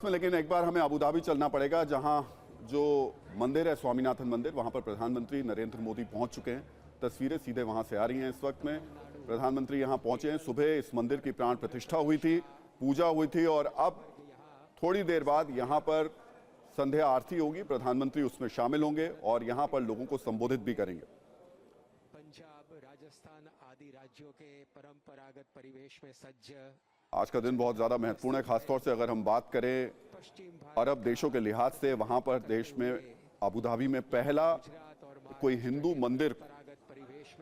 लेकिन एक बार हमें अबू धाबी चलना पड़ेगा, जहां जो मंदिर है स्वामीनाथन मंदिर, वहां पर प्रधानमंत्री नरेंद्र मोदी पहुंच चुके हैं। तस्वीरें सीधे वहां से आ रही हैं। इस वक्त में प्रधानमंत्री यहां पहुंचे हैं। सुबह इस मंदिर की प्राण प्रतिष्ठा हुई थी, पूजा हुई थी और अब थोड़ी देर बाद यहां पर संध्या आरती होगी। प्रधानमंत्री उसमें शामिल होंगे और यहां पर लोगों को संबोधित भी करेंगे। पंजाब, राजस्थान आदि राज्यों के परंपरागत परिवेश में सज्ज आज का दिन बहुत ज़्यादा महत्वपूर्ण है, खासतौर से अगर हम बात करें अरब देशों के लिहाज से। वहां पर देश में अबू धाबी में पहला कोई हिंदू मंदिर,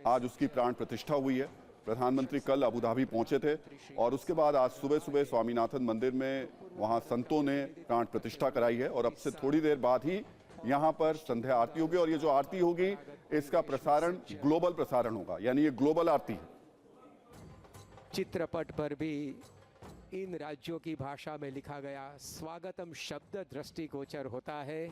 आज उसकी प्राण प्रतिष्ठा हुई है। प्रधानमंत्री कल अबू धाबी पहुंचे थे और उसके बाद आज सुबह सुबह स्वामीनाथन मंदिर में वहां संतों ने प्राण प्रतिष्ठा कराई है और अब से थोड़ी देर बाद ही यहां पर संध्या आरती होगी। और ये जो आरती होगी इसका प्रसारण ग्लोबल प्रसारण होगा, यानी ये ग्लोबल आरती है। चित्रपट पर भी इन राज्यों की भाषा में लिखा गया स्वागतम शब्द दृष्टिगोचर होता है।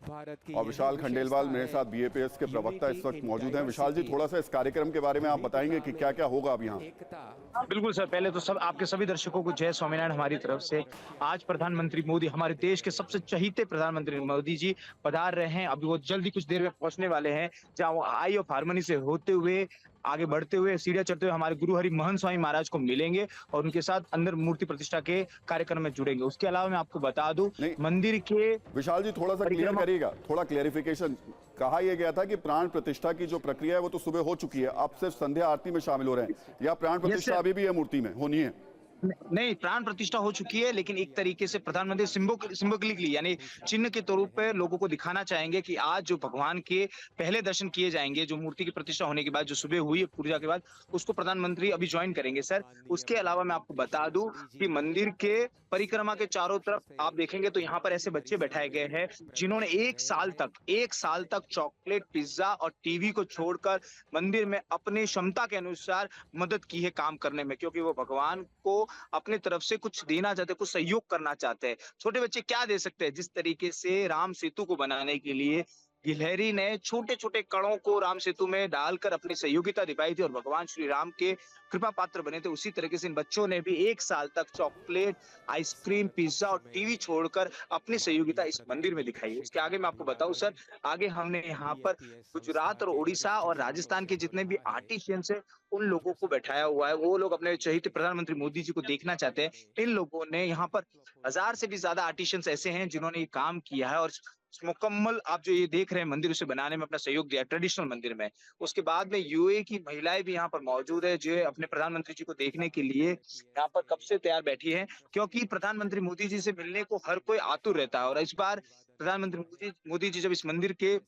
भारत की और विशाल खंडेलवाल मेरे साथ बीएपीएस के प्रवक्ता इस वक्त मौजूद हैं। विशाल जी, थोड़ा सा इस कार्यक्रम के बारे में आप बताएंगे कि क्या क्या होगा अब यहाँ? बिल्कुल सर, पहले तो सब आपके सभी दर्शकों को जय स्वामीनारायण हमारी तरफ से। आज प्रधानमंत्री मोदी, हमारे देश के सबसे चहीते प्रधानमंत्री मोदी जी पधार रहे हैं। अभी वो जल्दी कुछ देर में पहुंचने वाले हैं, जहां वो आई ऑफ हारमोनी से होते हुए आगे बढ़ते हुए सीढ़ियां चढ़ते हुए हमारे गुरु हरि महंत स्वामी महाराज को मिलेंगे और उनके साथ अंदर मूर्ति प्रतिष्ठा के कार्यक्रम में जुड़ेंगे। उसके अलावा मैं आपको बता दूं, मंदिर के विशाल जी थोड़ा सा क्लियर करिएगा, थोड़ा क्लेरिफिकेशन। कहा यह गया था कि प्राण प्रतिष्ठा की जो प्रक्रिया है वो तो सुबह हो चुकी है, अब सिर्फ संध्या आरती में शामिल हो रहे हैं, या प्राण प्रतिष्ठा अभी भी है मूर्ति में होनी है? नहीं, प्राण प्रतिष्ठा हो चुकी है, लेकिन एक तरीके से प्रधानमंत्री सिंबोलिकली यानी चिन्ह के तौर पे लोगों को दिखाना चाहेंगे कि आज जो भगवान के पहले दर्शन किए जाएंगे, जो मूर्ति की प्रतिष्ठा होने के बाद जो सुबह हुई पूजा के बाद, उसको प्रधानमंत्री अभी ज्वाइन करेंगे सर। उसके अलावा मैं आपको बता दूं कि मंदिर के परिक्रमा के चारों तरफ आप देखेंगे तो यहाँ पर ऐसे बच्चे बैठाए गए हैं जिन्होंने एक साल तक चॉकलेट, पिज्जा और टीवी को छोड़कर मंदिर में अपनी क्षमता के अनुसार मदद की है काम करने में, क्योंकि वो भगवान को अपने तरफ से कुछ देना चाहते हैं, कुछ सहयोग करना चाहते हैं। छोटे बच्चे क्या दे सकते हैं? जिस तरीके से राम सेतु को बनाने के लिए गिलहरी ने छोटे छोटे कणों को राम सेतु में डालकर अपनी सहयोगिता दिखाई थी और भगवान श्री राम के कृपा पात्र बने थे, उसी तरीके से इन बच्चों ने भी एक साल तक चॉकलेट, आइसक्रीम, पिज्जा और टीवी छोड़कर अपनी सहयोगिता इस मंदिर में दिखाई है। इसके आगे मैं आपको बताऊं सर, आगे हमने यहाँ पर गुजरात और उड़ीसा और राजस्थान के जितने भी आर्टिशियंस है उन लोगों को बैठाया हुआ है। वो लोग अपने चहेते प्रधानमंत्री मोदी जी को देखना चाहते हैं। इन लोगों ने यहाँ पर 1000 से भी ज्यादा आर्टिशियंस ऐसे हैं जिन्होंने ये काम किया है और मुकम्मल आप जो ये देख रहे हैं मंदिर उसे बनाने में अपना सहयोग दिया ट्रेडिशनल मंदिर में। उसके बाद में यूएई की महिलाएं भी यहाँ पर मौजूद है जो अपने प्रधानमंत्री जी को देखने के लिए यहाँ पर कब से तैयार बैठी है, क्योंकि प्रधानमंत्री मोदी जी से मिलने को हर कोई आतुर रहता है। और इस बार प्रधानमंत्री मोदी जी जब इस मंदिर के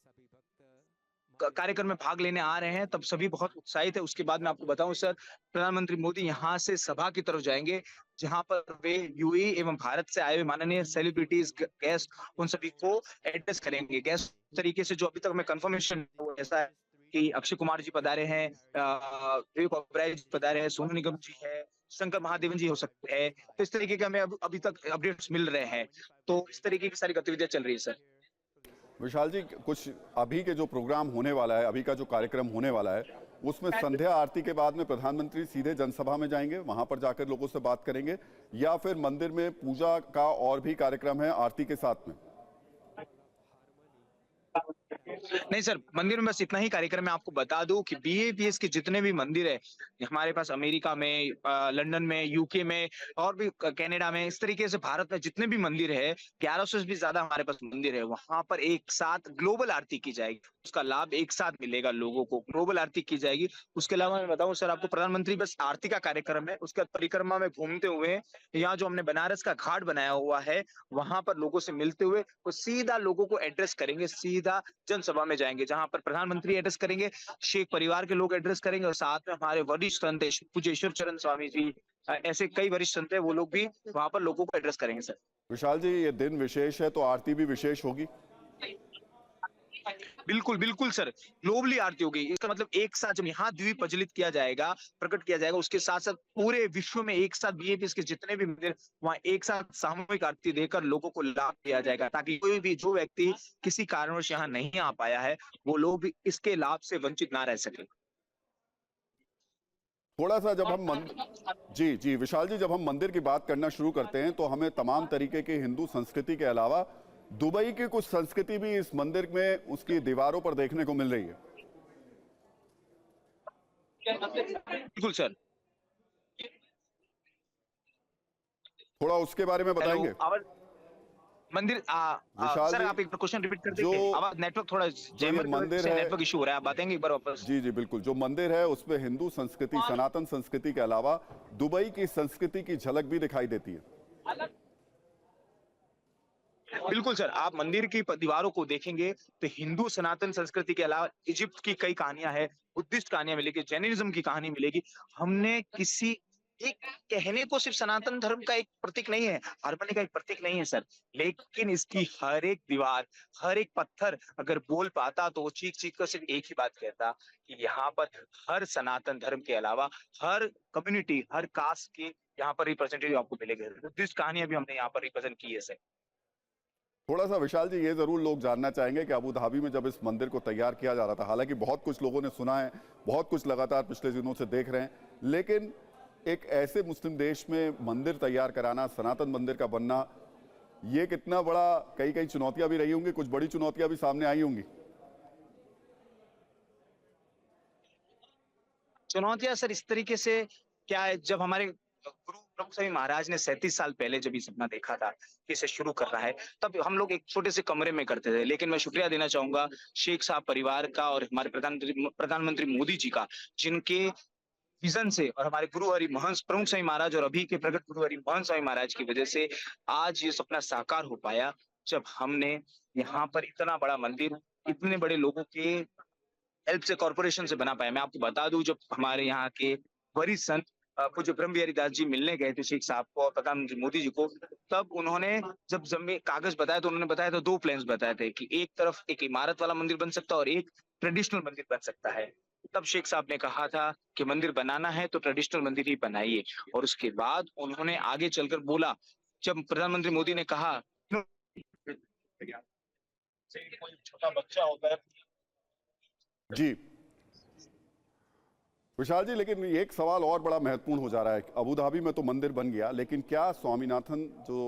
कार्यक्रम में भाग लेने आ रहे हैं तब सभी बहुत उत्साहित है। उसके बाद मैं आपको बताऊं सर, प्रधानमंत्री मोदी यहाँ से सभा की तरफ जाएंगे जहां पर वे यूएई एवं भारत से आए हुए माननीय सेलिब्रिटीज, गेस्ट, उन सभी को एड्रेस करेंगे। गेस्ट तरीके से जो अभी तक हमें कंफर्मेशन ऐसा है कि अक्षय कुमार जी पधारे हैं, विवेक ओबेरॉय जी पधारे हैं, सोनू निगम जी है, शंकर महादेवन जी हो सकते हैं। तो इस तरीके के हमें अभी तक अपडेट्स मिल रहे हैं। तो इस तरीके की सारी गतिविधियां चल रही है सर। विशाल जी, कुछ अभी के जो प्रोग्राम होने वाला है, अभी का जो कार्यक्रम होने वाला है, उसमें संध्या आरती के बाद में प्रधानमंत्री सीधे जनसभा में जाएंगे, वहां पर जाकर लोगों से बात करेंगे, या फिर मंदिर में पूजा का और भी कार्यक्रम है आरती के साथ में? नहीं सर, मंदिर में बस इतना ही कार्यक्रम मैं आपको बता दूं कि बीएपीएस के जितने भी मंदिर है हमारे पास, अमेरिका में, लंदन में, यूके में और भी कनाडा में, इस तरीके से भारत में जितने भी मंदिर है 1100 से भी ज्यादा हमारे पास मंदिर है, वहां पर एक साथ ग्लोबल आरती की जाएगी। उसका लाभ एक साथ मिलेगा लोगों को, ग्लोबल आरती की जाएगी। उसके अलावा मैं बताऊं सर आपको, प्रधानमंत्री बस आरती का कार्यक्रम है, उसके परिक्रमा में घूमते हुए यहाँ जो हमने बनारस का घाट बनाया हुआ है वहां पर लोगों से मिलते हुए वो सीधा लोगों को एड्रेस करेंगे, सीधा जनसभा में जाएंगे जहां पर प्रधानमंत्री एड्रेस करेंगे, शेख परिवार के लोग एड्रेस करेंगे और साथ में हमारे वरिष्ठ संत पूज्य ईश्वर चरण स्वामी जी, ऐसे कई वरिष्ठ संत है, वो लोग भी वहां पर लोगों को एड्रेस करेंगे सर। विशाल जी, ये दिन विशेष है तो आरती भी विशेष होगी? बिल्कुल बिल्कुल सर, ग्लोबली आरती होगी। इसका मतलब एक साथ जब यहाँ द्वीप प्रज्वलित किया जाएगा, प्रकट किया जाएगा, उसके साथ साथ पूरे विश्व में एक साथ बीएपीएस के जितने भी मंदिर वहां एक साथ सामूहिक आरती देकर लोगों को लाभ दिया जाएगा, ताकि कोई भी जो व्यक्ति किसी कारणवश यहाँ नहीं आ पाया है वो लोग भी इसके लाभ से वंचित ना रह सके। थोड़ा सा जब हम जी जी विशाल जी, जब हम मंदिर की बात करना शुरू करते हैं तो हमें तमाम तरीके की हिंदू संस्कृति के अलावा दुबई की कुछ संस्कृति भी इस मंदिर में उसकी दीवारों पर देखने को मिल रही है। बिल्कुल सर। थोड़ा उसके बारे में बताएंगे? आवाज मंदिर विशाल सर जी, आप एक क्वेश्चन रिपीट कर जो देंगे, आवाज नेटवर्क थोड़ा जैमर मंदिर है, नेटवर्क इशू हो रहा है, आप बताएंगे एक बार वापस? जी जी बिल्कुल, जो मंदिर है उसमें हिंदू संस्कृति, सनातन संस्कृति के अलावा दुबई की संस्कृति की झलक भी दिखाई देती है। बिल्कुल सर, आप मंदिर की दीवारों को देखेंगे तो हिंदू सनातन संस्कृति के अलावा इजिप्ट की कई कहानियां हैं, बुद्धिस्ट कहानियां मिलेगी, जैनिज्म की कहानी मिलेगी। हमने किसी एक कहने को सिर्फ सनातन धर्म का एक प्रतीक नहीं है, हारमोनी का एक प्रतीक नहीं है सर, लेकिन इसकी हर एक दीवार, हर एक पत्थर अगर बोल पाता तो वो चीख चीख कर सिर्फ एक ही बात कहता कि यहाँ पर हर सनातन धर्म के अलावा हर कम्युनिटी, हर कास्ट के यहाँ पर रिप्रेजेंटेटिव आपको मिलेंगे। बुद्धिस्ट कहानियां भी हमने यहाँ पर रिप्रेजेंट की है सर। थोड़ा सा विशाल जी, ये जरूर लोग जानना चाहेंगे कि अबू धाबी में जब इस मंदिर को तैयार किया जा रहा था, हालांकि बहुत कुछ लोगों ने सुना है, बहुत कुछ लगातार पिछले दिनों से देख रहे हैं, लेकिन एक ऐसे मुस्लिम देश में मंदिर तैयार कराना, सनातन मंदिर का बनना, ये कितना बड़ा, कई कई चुनौतियां भी रही होंगी, कुछ बड़ी चुनौतियां भी सामने आई होंगी। चुनौतियां सर इस तरीके से क्या है, जब हमारे गुरु प्रमुख स्वामी महाराज ने 37 साल पहले जब ये सपना देखा था कि इसे शुरू करना है, तब हम लोग एक छोटे से कमरे में करते थे। लेकिन मैं शुक्रिया देना चाहूंगा शेख साहब परिवार का और हमारे प्रधानमंत्री मोदी जी का, जिनके विजन से और हमारे गुरु हरि महंत प्रमुख स्वामी महाराज और अभी के प्रगट गुरु हरि महंत स्वामी महाराज की वजह से आज ये सपना साकार हो पाया। जब हमने यहाँ पर इतना बड़ा मंदिर इतने बड़े लोगों के हेल्प से, कॉर्पोरेशन से बना पाया। मैं आपको बता दूं, जब हमारे यहाँ के वरिष्ठ संत पूज्य ब्रह्म बिहारी दास जी मिलने गए थे शेख साहब को और प्रधानमंत्री मोदी जी को, तब उन्होंने जब जमीन कागज बताया तो उन्होंने बताया था, दो प्लान्स बताए थे कि एक तरफ एक इमारत वाला मंदिर बन सकता है और एक ट्रेडिशनल मंदिर बन सकता है। तब शेख साहब ने कहा था कि मंदिर बनाना है तो ट्रेडिशनल मंदिर ही बनाइए, और उसके बाद उन्होंने आगे चलकर बोला, जब प्रधानमंत्री मोदी ने कहा छोटा बच्चा होता है। जी विशाल जी, लेकिन एक सवाल और बड़ा महत्वपूर्ण हो जा रहा है। अबू धाबी में तो मंदिर बन गया, लेकिन क्या स्वामीनाथन जो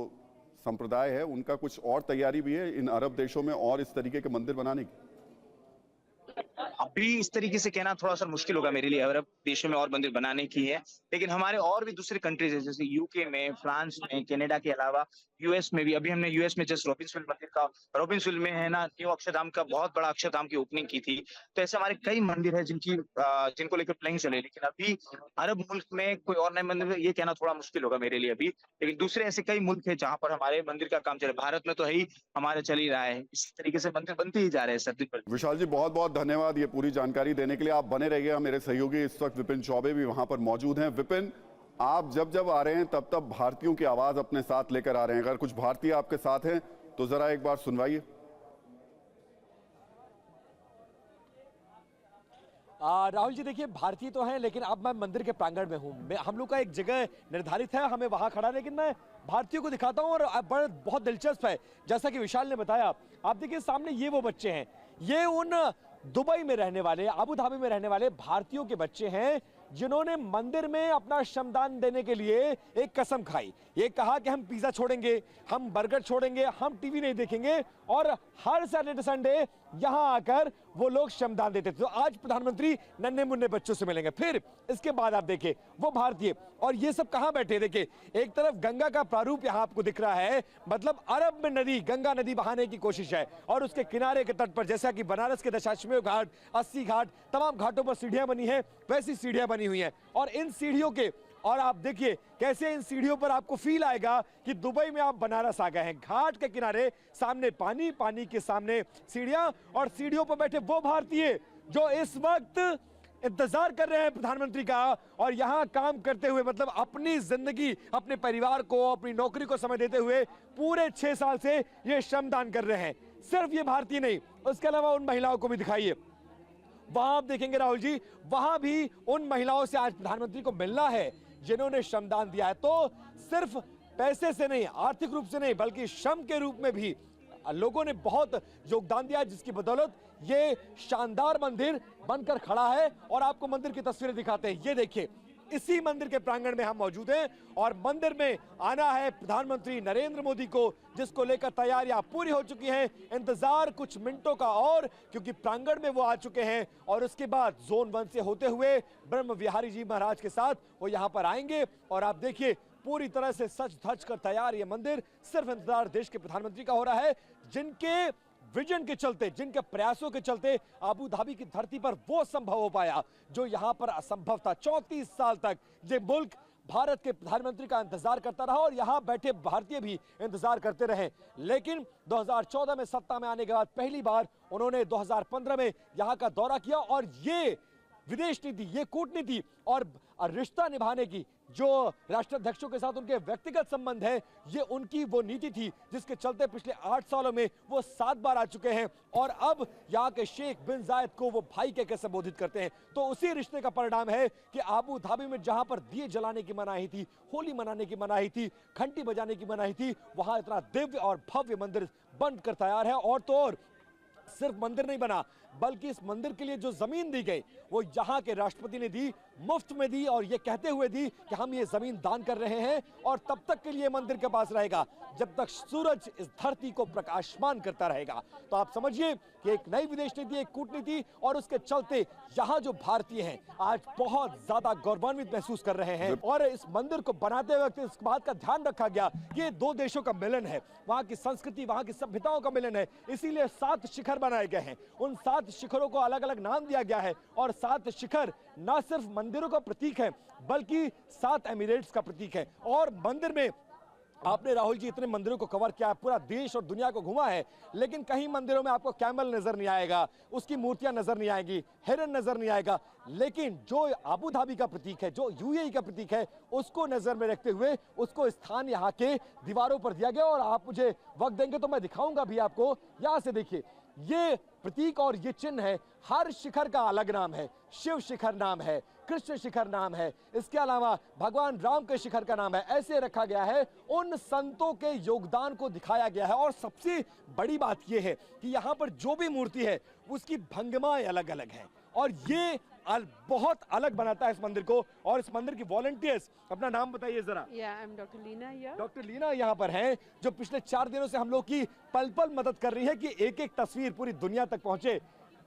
संप्रदाय है उनका कुछ और तैयारी भी है इन अरब देशों में और इस तरीके के मंदिर बनाने की? अभी इस तरीके से कहना थोड़ा सा मुश्किल होगा मेरे लिए, अरब देशों में और मंदिर बनाने की है, लेकिन हमारे और भी दूसरे कंट्रीज है, जैसे यूके में, फ्रांस में, कनाडा के अलावा यूएस में भी। अभी हमने यूएस में जस्ट रॉबिन्सविल मंदिर का, रॉबिन्सविल में है ना, न्यू अक्षरधाम का बहुत बड़ा अक्षरधाम की ओपनिंग की थी। तो ऐसे हमारे कई मंदिर है जिनको लेकर प्लानिंग चले, लेकिन अभी अरब मुल्क में कोई और नए मंदिर ये कहना थोड़ा मुश्किल होगा मेरे लिए अभी। लेकिन दूसरे ऐसे कई मुल्क है जहाँ पर हमारे मंदिर का काम चले। भारत में तो है ही, हमारे चल ही रहा है, इस तरीके से मंदिर बनते ही जा रहे हैं सर। विशाल जी, बहुत बहुत धन्यवाद ये पूरी जानकारी देने के लिए। आप बने रहिएगा, मेरे सहयोगी इस वक्त विपिन चौबे भी वहां पर मौजूद हैं। विपिन, आप जब जब आ रहे हैं तब तब भारतीयों की आवाज अपने साथ लेकर आ रहे हैं, अगर कुछ भारतीय आपके साथ हैं तो जरा एक बार सुनवाइए। राहुल जी, देखिए भारतीय तो हैं, लेकिन अब मैं मंदिर के प्रांगण में हूँ। हम लोग का एक जगह निर्धारित है, हमें वहां खड़ा, लेकिन मैं भारतीयों को दिखाता हूँ और बहुत दिलचस्प है, जैसा कि विशाल ने बताया। आप देखिए सामने ये वो बच्चे हैं, ये उन दुबई में रहने वाले, अबू धाबी में रहने वाले भारतीयों के बच्चे हैं जिन्होंने मंदिर में अपना श्रमदान देने के लिए एक कसम खाई। ये कहा कि हम पिज्जा छोड़ेंगे, हम बर्गर छोड़ेंगे, हम टीवी नहीं देखेंगे, और हर सैटरडे संडे यहां आकर वो लोग श्रमदान देते थे। तो आज प्रधानमंत्री नन्हे मुन्ने बच्चों से मिलेंगे। फिर इसके बाद आप देखिए वो भारतीय, और ये सब कहां बैठे, देखिए एक तरफ गंगा का प्रारूप यहां आपको दिख रहा है, मतलब अरब में नदी, गंगा नदी बहाने की कोशिश है, और उसके किनारे के तट पर जैसा कि बनारस के दशाश्वमेध घाट, 80 घाट, तमाम घाटों पर सीढ़ियां बनी है, वैसी सीढ़ियां बनी हुई हैं। और इन सीढ़ियों के, और आप देखिए कैसे इन सीढ़ियों पर आपको फील आएगा कि दुबई में आप बनारस आ गए हैं। घाट के किनारे सामने पानी, पानी के सामने सीढ़ियां, और सीढ़ियों पर बैठे वो भारतीय जो इस वक्त इंतजार कर रहे हैं प्रधानमंत्री का, और यहां काम करते हुए, मतलब अपनी जिंदगी, अपने परिवार को, अपनी नौकरी को समय देते हुए पूरे 6 साल से ये श्रमदान कर रहे हैं। सिर्फ ये भारतीय नहीं, उसके अलावा उन महिलाओं को भी दिखाइए। वहां आप देखेंगे राहुल जी, वहां भी उन महिलाओं से आज प्रधानमंत्री को मिलना है जिन्होंने श्रमदान दिया है। तो सिर्फ पैसे से नहीं, आर्थिक रूप से नहीं, बल्कि श्रम के रूप में भी लोगों ने बहुत योगदान दिया, जिसकी बदौलत ये शानदार मंदिर बनकर खड़ा है। और आपको मंदिर की तस्वीरें दिखाते हैं। ये देखिए इसी मंदिर के प्रांगण में हम मौजूद हैं और मंदिर में आना है प्रधानमंत्री नरेंद्र मोदी को, जिसको लेकर तैयारियां पूरी हो चुकी हैं। इंतजार कुछ मिनटों का और, क्योंकि प्रांगण में वो आ चुके हैं और उसके बाद जोन 1 से होते हुए ब्रह्म विहारी जी महाराज के साथ वो यहां पर आएंगे। और आप देखिए पूरी तरह से सज धज कर तैयार ये मंदिर, सिर्फ इंतजार देश के प्रधानमंत्री का हो रहा है, जिनके विजन के चलते, जिनके प्रयासों के चलते अबू धाबी की धरती पर वो संभव हो पाया जो यहां पर असंभव था। 34 साल तक ये मुल्क भारत के प्रधानमंत्री का इंतजार करता रहा और यहां बैठे भारतीय भी इंतजार करते रहे, लेकिन 2014 में सत्ता में आने के बाद पहली बार उन्होंने 2015 में यहां का दौरा किया और ये विदेश नीति, ये कूटनीति और रिश्ता निभाने की जो राष्ट्राध्यक्षों के साथ उनके व्यक्तिगत संबंध है, ये उनकी वो नीति थी जिसके चलते पिछले 8 सालों में वो 7 बार आ चुके हैं और अब यहाँ के शेख बिन जायद को वो भाई कह के संबोधित करते हैं। तो उसी रिश्ते का परिणाम है कि अबू धाबी में जहां पर दिए जलाने की मनाही थी, होली मनाने की मनाही थी, घंटी बजाने की मनाही थी, वहां इतना दिव्य और भव्य मंदिर बनकर तैयार है। और तो और सिर्फ मंदिर नहीं बना, बल्कि इस मंदिर के लिए जो जमीन दी गई वो यहाँ के राष्ट्रपति ने दी, मुफ्त में दी और ये कहते हुए दी कि हम ये जमीन दान कर रहे हैं और तब तक के लिए मंदिर के पास रहेगा जब तक सूरज इस धरती को प्रकाशमान करता रहेगा। तो आप समझिए कि एक नई विदेश नीति, एक कूटनीति और उसके चलते यहाँ जो भारतीय हैं आज बहुत ज्यादा गौरवान्वित महसूस कर रहे हैं। और इस मंदिर को बनाते वक्त इस बात का ध्यान रखा गया कि ये 2 देशों का मिलन है, वहाँ की संस्कृति, वहाँ की सभ्यताओं का मिलन है, इसीलिए 7 शिखर बनाए गए हैं। उन 7 शिखरों को अलग अलग नाम दिया गया है और 7 शिखर न सिर्फ मंदिरों का प्रतीक है बल्कि 7 एमिरेट्स का प्रतीक है। और मंदिर में आपने राहुल जी इतने मंदिरों को कवर किया, पूरा देश और दुनिया को घुमा है, लेकिन कहीं मंदिरों में आपको कैमल नजर नहीं आएगा, उसकी मूर्तियां नजर नहीं आएगी, हिरन नजर नहीं आएगा, लेकिन जो अबू धाबी का प्रतीक है, जो यूएई का प्रतीक है, उसको नजर में रखते हुए उसको स्थान यहाँ के दीवारों पर दिया गया। और आप मुझे वक्त देंगे तो मैं दिखाऊंगा भी आपको। यहाँ से देखिए ये प्रतीक और ये चिन्ह है, हर शिखर का अलग नाम है, शिव शिखर नाम है, कृष्ण शिखर नाम है, इसके अलावा भगवान राम के शिखर का नाम है। ऐसे रखा गया है, उन संतों के योगदान को दिखाया गया है। और सबसे बड़ी बात यह है कि यहाँ पर जो भी मूर्ति है उसकी भंगिमाएं अलग अलग हैं और ये बहुत अलग बनाता है इस मंदिर को। और इस मंदिर की वॉलंटियर्स, अपना नाम बताइए जरा। डॉक्टर लीना डॉक्टर लीना यहाँ पर हैं, जो पिछले 4 दिनों से हम लोग की पल पल मदद कर रही है कि एक एक तस्वीर पूरी दुनिया तक पहुंचे।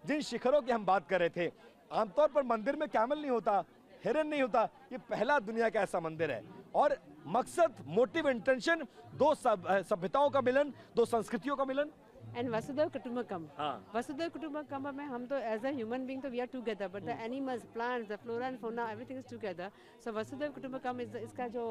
जिन शिखरों की हम बात कर रहे थे, आमतौर पर मंदिर में कैमल नहीं होता, हिरन नहीं होता, ये पहला दुनिया का ऐसा मंदिर है। और मकसद, मोटिव, इंटेंशन, 2 सभ्यताओं का मिलन, 2 संस्कृतियों का मिलन। एंड वसुधैव कुटुंबकम, वसुधैव कुटुंबकम में हम तो एज अ ह्यूमन बीइंग तो we are together, but the animals, plants, the flora and fauna, everything is together. So वसुधैव कुटुंबकम इसका जो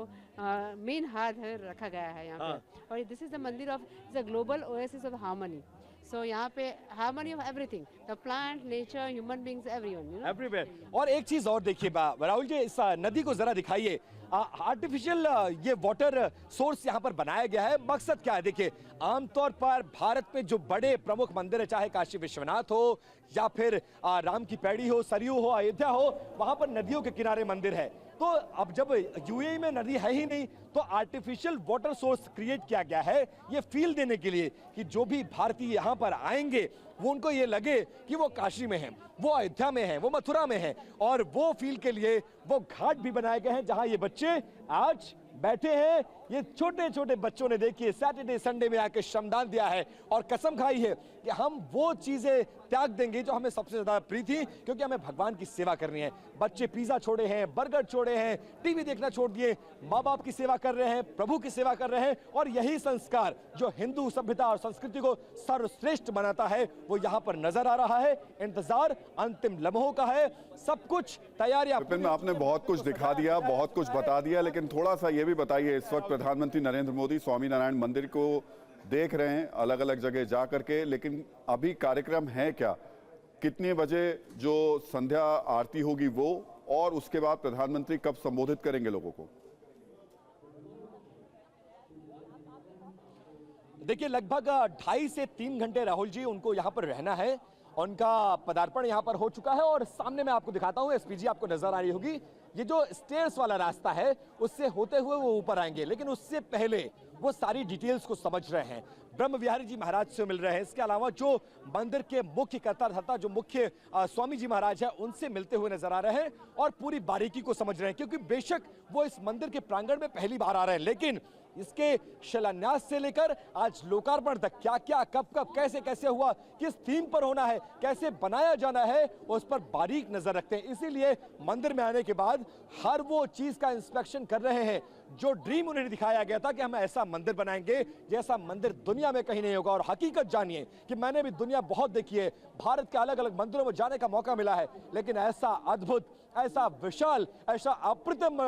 मेन हाथ है रखा गया है यहाँ पे। और दिस इज द मंदिर of the global oasis of harmony. So यहाँ पे harmony of everything, the plant, nature, human beings, everyone, you know, everywhere. और एक चीज और देखिए राहुल जी, इस नदी को जरा दिखाइए। आर्टिफिशियल ये वाटर सोर्स यहाँ पर बनाया गया है, मकसद क्या है? देखिए आमतौर पर भारत में जो बड़े प्रमुख मंदिर है, चाहे काशी विश्वनाथ हो या फिर राम की पैड़ी हो, सरयू हो, अयोध्या हो, वहां पर नदियों के किनारे मंदिर है। तो अब जब यूएई में नदी है ही नहीं तो आर्टिफिशियल वाटर सोर्स क्रिएट किया गया है ये फील देने के लिए कि जो भी भारतीय यहाँ पर आएंगे वो उनको ये लगे कि वो काशी में हैं, वो अयोध्या में हैं, वो मथुरा में हैं। और वो फील के लिए वो घाट भी बनाए गए हैं जहां ये बच्चे आज बैठे हैं। ये छोटे छोटे बच्चों ने देखिए सैटरडे संडे में आकर श्रमदान दिया है और कसम खाई है कि हम वो चीजें त्याग देंगे जो हमें सबसे ज्यादा प्रिय थी, क्योंकि हमें भगवान की सेवा करनी है। बच्चे पिज्जा छोड़े हैं, बर्गर छोड़े हैं, टीवी देखना छोड़ दिए, माँ बाप की सेवा कर रहे हैं, प्रभु की सेवा कर रहे हैं। और यही संस्कार जो हिंदू सभ्यता और संस्कृति को सर्वश्रेष्ठ बनाता है वो यहाँ पर नजर आ रहा है। इंतजार अंतिम लम्हों का है, सब कुछ तैयारियां। विपिन, आपने बहुत कुछ दिखा दिया, बहुत कुछ बता दिया, लेकिन थोड़ा सा ये भी बताइए, इस वक्त प्रधानमंत्री नरेंद्र मोदी स्वामीनारायण मंदिर को देख रहे हैं अलग अलग जगह जा करके, लेकिन अभी कार्यक्रम है क्या? कितने बजे जो संध्या आरती होगी वो, और उसके बाद प्रधानमंत्री कब संबोधित करेंगे लोगों को? देखिए लगभग 2.5 से 3 घंटे राहुल जी उनको यहाँ पर रहना है। उनका पदार्पण यहाँ पर हो चुका है और सामने मैं आपको दिखाता हूँ, एसपीजी आपको नजर आ रही होगी, ये जो स्टेयर्स वाला रास्ता है उससे होते हुए वो ऊपर आएंगे। लेकिन उससे पहले वो सारी डिटेल्स को समझ रहे हैं। ब्रह्म विहारी जी महाराज से मिल रहे हैं। इसके अलावा जो मंदिर के मुख्य कर्ता धर्ता जो मुख्य स्वामी जी महाराज है उनसे मिलते हुए नजर आ रहे हैं और पूरी बारीकी को समझ रहे हैं, क्योंकि बेशक वो इस मंदिर के प्रांगण में पहली बार आ रहे हैं, लेकिन इसके शिलान्यास से लेकर आज लोकार्पण तक क्या क्या कब कब कैसे कैसे हुआ, किस थीम पर होना है, कैसे बनाया जाना है, उस पर बारीक नजर रखते हैं। इसीलिए मंदिर में आने के बाद हर वो चीज का इंस्पेक्शन कर रहे हैं जो ड्रीम उन्हें दिखाया गया था कि हम ऐसा मंदिर बनाएंगे जैसा मंदिर दुनिया में कहीं नहीं होगा। और हकीकत जानिए कि मैंने भी दुनिया बहुत देखी है, भारत के अलग अलग मंदिरों में जाने का मौका मिला है, लेकिन ऐसा अद्भुत, ऐसा विशाल, ऐसा अप्रतिम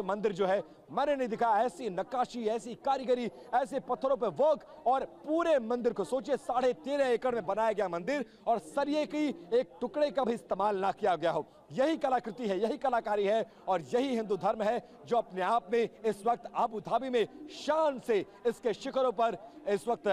मंदिर जो है मैंने नहीं दिखा। ऐसी नक्काशी, ऐसी कारीगरी, ऐसे पत्थरों पे वर्क, और पूरे मंदिर को सोचिए 13.5 एकड़ में बनाया गया मंदिर और सरिये की एक टुकड़े का भी इस्तेमाल ना किया गया हो। यही कलाकृति है, यही कलाकारी है और यही हिंदू धर्म है जो अपने आप में इस वक्त अबू धाबी में शान से इसके शिखरों पर इस वक्त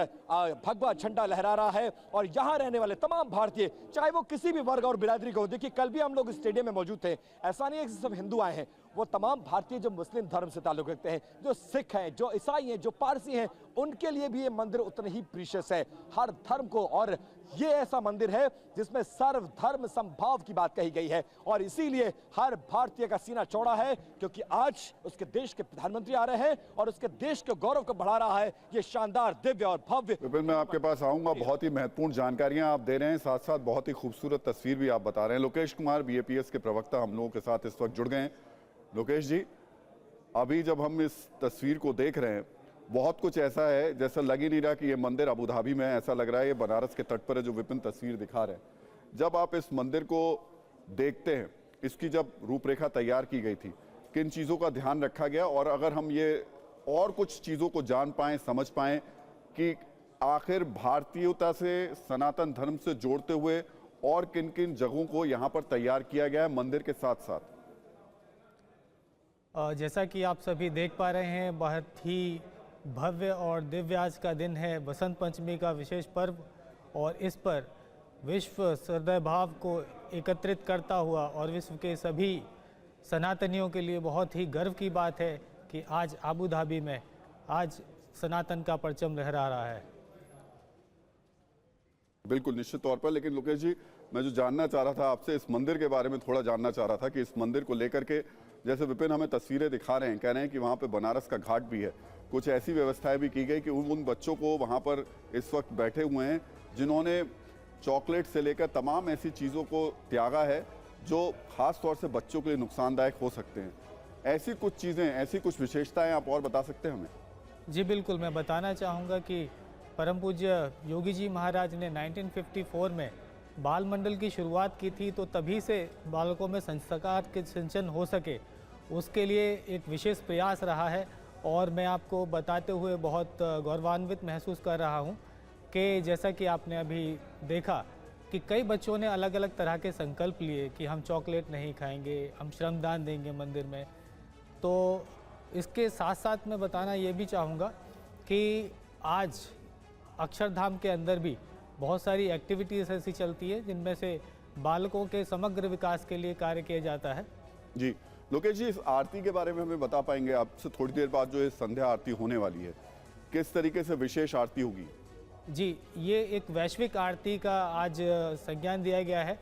भगवा झंडा लहरा रहा है। और यहाँ रहने वाले तमाम भारतीय, चाहे वो किसी भी वर्ग और बिरादरी को हो, देखिए कल भी हम लोग स्टेडियम में मौजूद थे, ऐसा नहीं है कि सब हिंदू आए हैं, वो तमाम भारतीय जो मुस्लिम धर्म से ताल्लुक रखते हैं, जो सिख हैं, जो ईसाई हैं, जो पारसी हैं, उनके लिए भी ये मंदिर उतना ही प्रीशियस है, हर धर्म को। और ये ऐसा मंदिर है जिसमें सर्वधर्म समभाव की बात कही गई है और इसीलिए हर भारतीय का सीना चौड़ा है, क्योंकि आज उसके देश के प्रधानमंत्री आ रहे हैं और उसके देश के गौरव को बढ़ा रहा है ये शानदार, दिव्य और भव्य। विपिन, मैं आपके पास आऊंगा, बहुत ही महत्वपूर्ण जानकारियां आप दे रहे हैं, साथ साथ बहुत ही खूबसूरत तस्वीर भी आप बता रहे हैं। लोकेश कुमार BAPS के प्रवक्ता हम लोगों के साथ इस वक्त जुड़ गए हैं। लोकेश जी, अभी जब हम इस तस्वीर को देख रहे हैं, बहुत कुछ ऐसा है जैसा लग ही नहीं रहा कि ये मंदिर अबू धाबी में है, ऐसा लग रहा है ये बनारस के तट पर है जो विपिन तस्वीर दिखा रहे हैं। जब आप इस मंदिर को देखते हैं, इसकी जब रूपरेखा तैयार की गई थी, किन चीज़ों का ध्यान रखा गया, और अगर हम ये और कुछ चीज़ों को जान पाएं, समझ पाएं कि आखिर भारतीयता से, सनातन धर्म से जोड़ते हुए और किन किन जगहों को यहाँ पर तैयार किया गया है मंदिर के साथ साथ। जैसा कि आप सभी देख पा रहे हैं, बहुत ही भव्य और दिव्य आज का दिन है, बसंत पंचमी का विशेष पर्व, और इस पर विश्व हृदय भाव को एकत्रित करता हुआ और विश्व के सभी सनातनियों के लिए बहुत ही गर्व की बात है कि आज अबू धाबी में आज सनातन का परचम लहरा रहा है। बिल्कुल, निश्चित तौर पर। लेकिन लोकेश जी, मैं जो जानना चाह रहा था आपसे, इस मंदिर के बारे में थोड़ा जानना चाह रहा था कि इस मंदिर को लेकर के, जैसे विपिन हमें तस्वीरें दिखा रहे हैं, कह रहे हैं कि वहाँ पे बनारस का घाट भी है, कुछ ऐसी व्यवस्थाएं भी की गई कि उन बच्चों को वहाँ पर इस वक्त बैठे हुए हैं जिन्होंने चॉकलेट से लेकर तमाम ऐसी चीज़ों को त्यागा है जो खास तौर से बच्चों के लिए नुकसानदायक हो सकते हैं। ऐसी कुछ चीज़ें, ऐसी कुछ विशेषताएं आप और बता सकते हैं हमें? जी बिल्कुल, मैं बताना चाहूँगा कि परम पूज्य योगी जी महाराज ने 1954 में बाल मंडल की शुरुआत की थी, तो तभी से बालकों में संस्कार के सिंचन हो सके उसके लिए एक विशेष प्रयास रहा है। और मैं आपको बताते हुए बहुत गौरवान्वित महसूस कर रहा हूँ कि जैसा कि आपने अभी देखा कि कई बच्चों ने अलग अलग तरह के संकल्प लिए कि हम चॉकलेट नहीं खाएंगे, हम श्रमदान देंगे मंदिर में। तो इसके साथ साथ मैं बताना ये भी चाहूँगा कि आज अक्षरधाम के अंदर भी बहुत सारी एक्टिविटीज़ ऐसी चलती है जिनमें से बालकों के समग्र विकास के लिए कार्य किया जाता है। जी लोकेश जी, इस आरती के बारे में हमें बता पाएंगे? आपसे थोड़ी देर बाद जो ये संध्या आरती होने वाली है, किस तरीके से विशेष आरती होगी? जी, ये एक वैश्विक आरती का आज संज्ञान दिया गया है